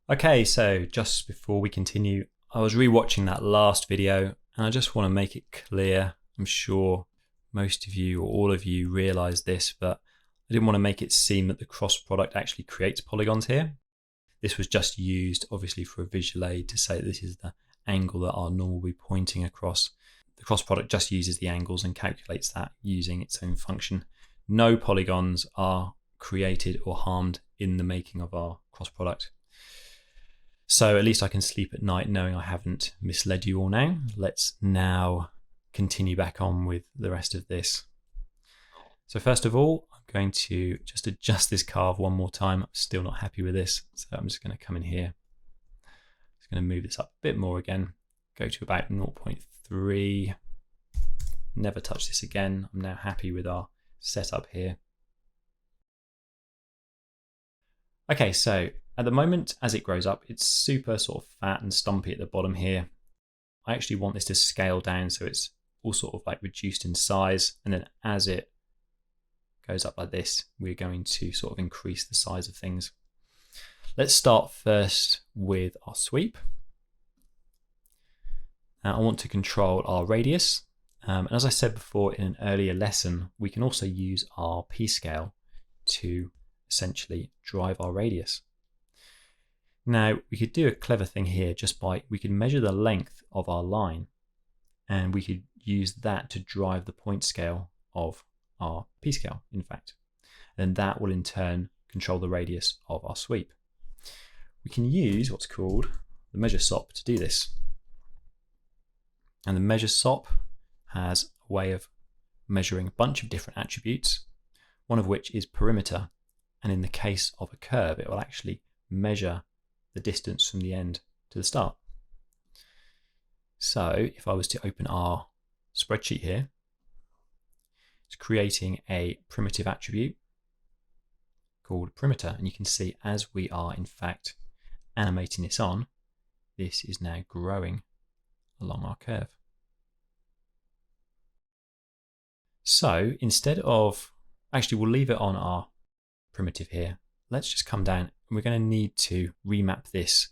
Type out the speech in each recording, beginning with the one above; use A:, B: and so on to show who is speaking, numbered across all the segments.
A: Okay, so just before we continue, I was rewatching that last video and I just want to make it clear. I'm sure most of you or all of you realize this, but I didn't want to make it seem that the cross product actually creates polygons here. This was just used obviously for a visual aid to say that this is the angle that our normal will be pointing across. The cross product just uses the angles and calculates that using its own function. No polygons are created or harmed in the making of our cross product. So at least I can sleep at night knowing I haven't misled you all now. Let's now continue back on with the rest of this. So first of all, I'm going to just adjust this carve one more time. I'm still not happy with this, so I'm just going to come in here. Just going to move this up a bit more again, go to about 0.3. Never touch this again. I'm now happy with our setup here. Okay, so at the moment, as it grows up, it's super sort of fat and stumpy at the bottom here. I actually want this to scale down so it's all sort of like reduced in size. And then as it goes up like this, we're going to sort of increase the size of things. Let's start first with our sweep. Now I want to control our radius. And as I said before in an earlier lesson, we can also use our p-scale to essentially drive our radius. Now we could do a clever thing here just by, we could measure the length of our line and we could use that to drive the point scale of our p-scale, in fact. And that will in turn control the radius of our sweep. We can use what's called the measure SOP to do this. And the measure SOP has a way of measuring a bunch of different attributes, one of which is perimeter. And in the case of a curve, it will actually measure the distance from the end to the start. So if I was to open our spreadsheet here, it's creating a primitive attribute called perimeter. And you can see as we are in fact animating this on, this is now growing along our curve. So instead of, actually we'll leave it on our primitive here. Let's just come down and we're going to need to remap this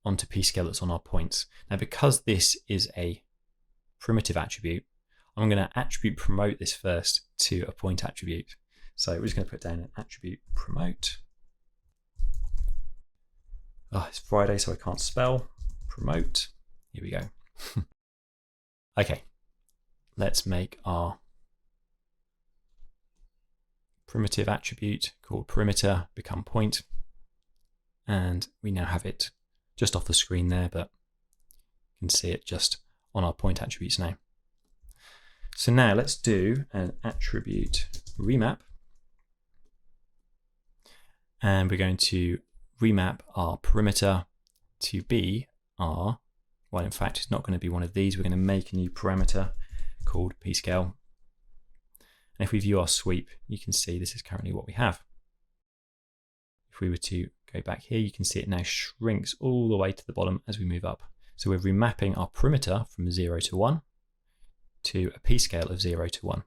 A: onto p-scale that's on our points. Now because this is a primitive attribute, I'm going to attribute promote this first to a point attribute. So we're just going to put down an attribute promote. Oh, it's Friday so I can't spell. Promote. Here we go. Okay, let's make our primitive attribute called perimeter become point, and we now have it just off the screen there, but you can see it just on our point attributes now. So now let's do an attribute remap, and we're going to remap our perimeter to be our, well in fact it's not going to be one of these, we're going to make a new parameter called p-scale. And if we view our sweep, you can see this is currently what we have. If we were to go back here, you can see it now shrinks all the way to the bottom as we move up. So we're remapping our perimeter from 0 to 1 to a p-scale of 0 to 1.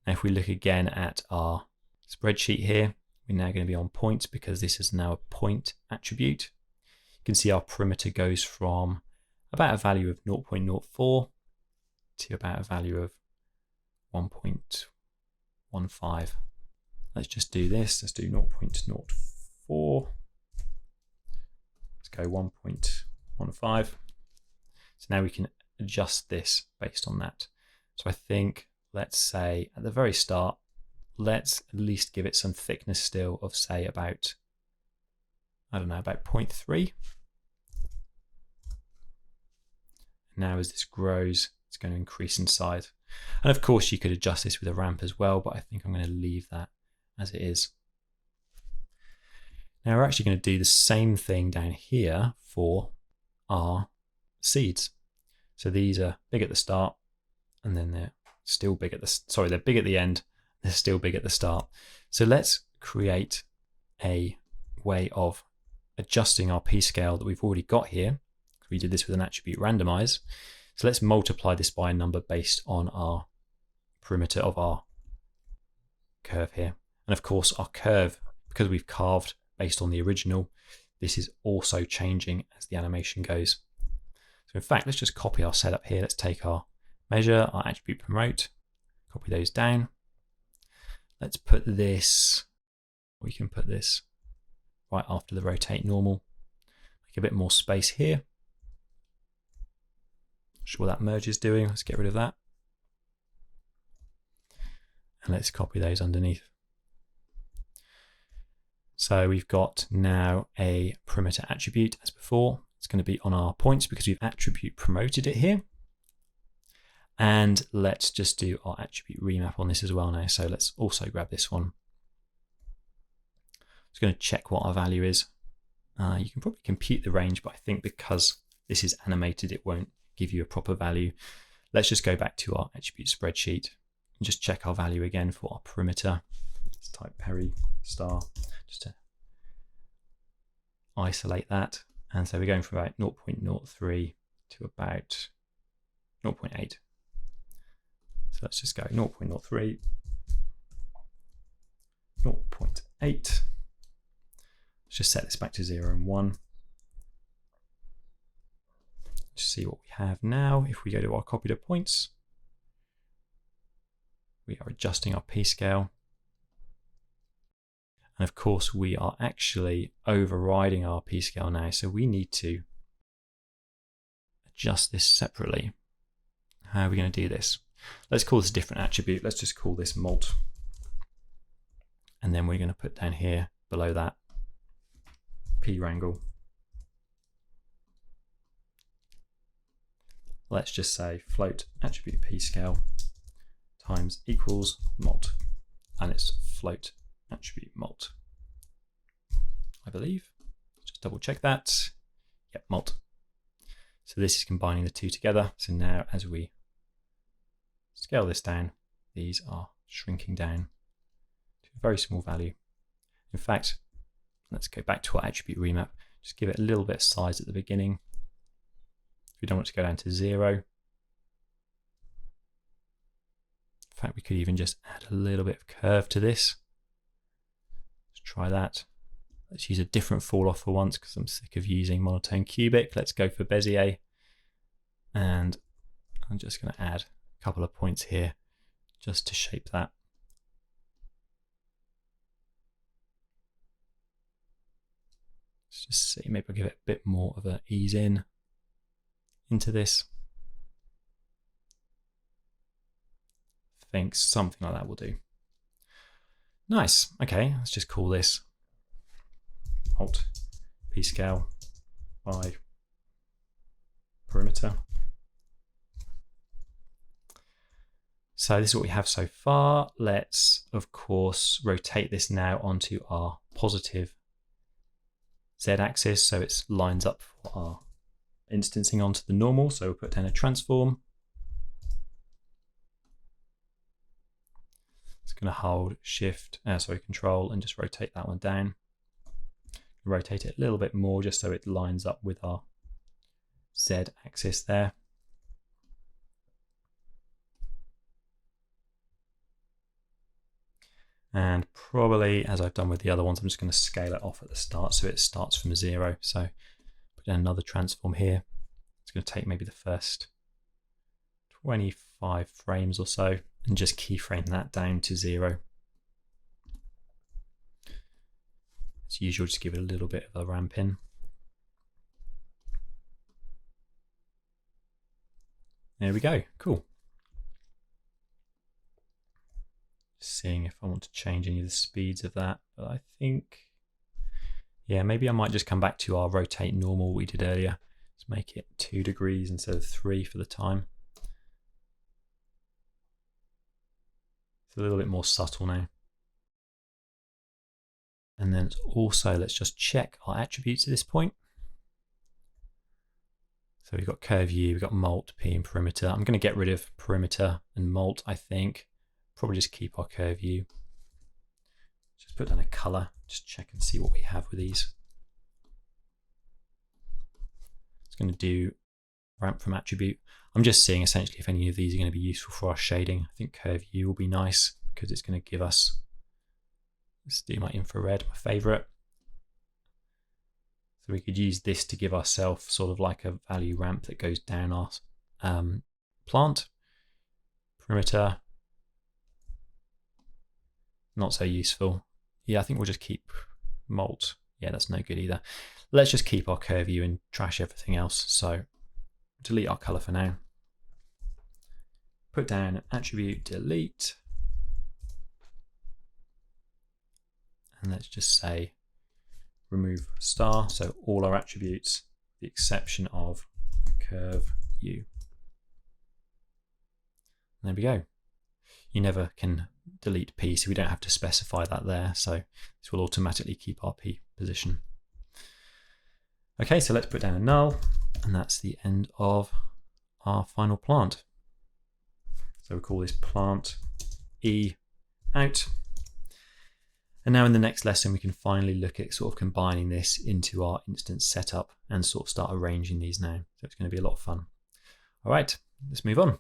A: Now if we look again at our spreadsheet here, we're now going to be on points because this is now a point attribute. You can see our perimeter goes from about a value of 0.04 to about a value of 1.15. Let's just do this. Let's do 0.04. Let's go 1.15. So now we can adjust this based on that. So I think, let's say at the very start, let's at least give it some thickness still of say about, I don't know, about 0.3. Now as this grows, it's going to increase in size. And of course you could adjust this with a ramp as well, but I think I'm going to leave that as it is. Now we're actually going to do the same thing down here for our seeds. So these are big at the start and then they're still big at the, they're big at the end, they're still big at the start. So let's create a way of adjusting our p-scale that we've already got here. We did this with an attribute randomize. So let's multiply this by a number based on our perimeter of our curve here. And of course our curve, because we've carved based on the original, this is also changing as the animation goes. So in fact, let's just copy our setup here. Let's take our measure, our attribute promote, copy those down. Let's put this, we can put this right after the rotate normal. Make a bit more space here. Not sure what that merge is doing. Let's get rid of that. And let's copy those underneath. So we've got now a perimeter attribute as before. It's going to be on our points because we've attribute promoted it here. And let's just do our attribute remap on this as well now. So let's also grab this one. It's going to check what our value is. You can probably compute the range, but I think because this is animated, it won't give you a proper value. Let's just go back to our attribute spreadsheet and just check our value again for our perimeter. Let's type peri star just to isolate that. And so we're going from about 0.03 to about 0.8. So let's just go 0.03, 0.8. Let's just set this back to 0 and 1. Just see what we have now. If we go to our copy to points, we are adjusting our p-scale. And of course, we are actually overriding our p-scale now. So we need to adjust this separately. How are we going to do this? Let's call this a different attribute. Let's just call this mult. And then we're going to put down here below that p-wrangle. Let's just say float attribute p-scale times equals mult. And it's float attribute mult, I believe. Just double check that. Yep, mult. So this is combining the two together. So now as we scale this down, these are shrinking down to a very small value. In fact, let's go back to our attribute remap. Just give it a little bit of size at the beginning. We don't want it to go down to 0. In fact, we could even just add a little bit of curve to this. Let's try that. Let's use a different fall off for once because I'm sick of using monotone cubic. Let's go for Bezier. And I'm just going to add a couple of points here just to shape that. Let's just see, maybe I'll give it a bit more of an ease in into this. I think something like that will do. Nice. Okay, let's just call this alt p-scale by perimeter. So this is what we have so far. Let's, of course, rotate this now onto our positive z-axis so it lines up for our instancing onto the normal. So we'll put down a transform. It's going to hold control and just rotate that one down. Rotate it a little bit more just so it lines up with our z-axis there. And probably, as I've done with the other ones, I'm just going to scale it off at the start so it starts from 0. So put down another transform here. It's going to take maybe the first 25 frames or so and just keyframe that down to 0. As usual, just give it a little bit of a ramp in. There we go, cool. Seeing if I want to change any of the speeds of that, but I think, yeah, maybe I might just come back to our rotate normal we did earlier. Let's make it 2 degrees instead of 3 for the time. It's a little bit more subtle now. And then also, let's just check our attributes at this point. So we've got curve U, we've got mult, P, and perimeter. I'm going to get rid of perimeter and mult, I think. Probably just keep our curve U. Just put down a color, just check and see what we have with these. It's going to do ramp from attribute. I'm just seeing essentially if any of these are going to be useful for our shading. I think curve U will be nice because it's going to give us, let's do my infrared, my favorite. So we could use this to give ourselves sort of like a value ramp that goes down our plant. Perimeter, not so useful. Yeah, I think we'll just keep molt. Yeah, that's no good either. Let's just keep our curve view and trash everything else. So delete our color for now. Put down attribute delete. And let's just say remove star. So all our attributes, the exception of curve view. There we go. You never can delete P, so we don't have to specify that there. So this will automatically keep our P position. Okay, so let's put down a null, and that's the end of our final plant. So we'll call this plant E out. And now in the next lesson, we can finally look at sort of combining this into our instance setup and sort of start arranging these now. So it's going to be a lot of fun. All right, let's move on.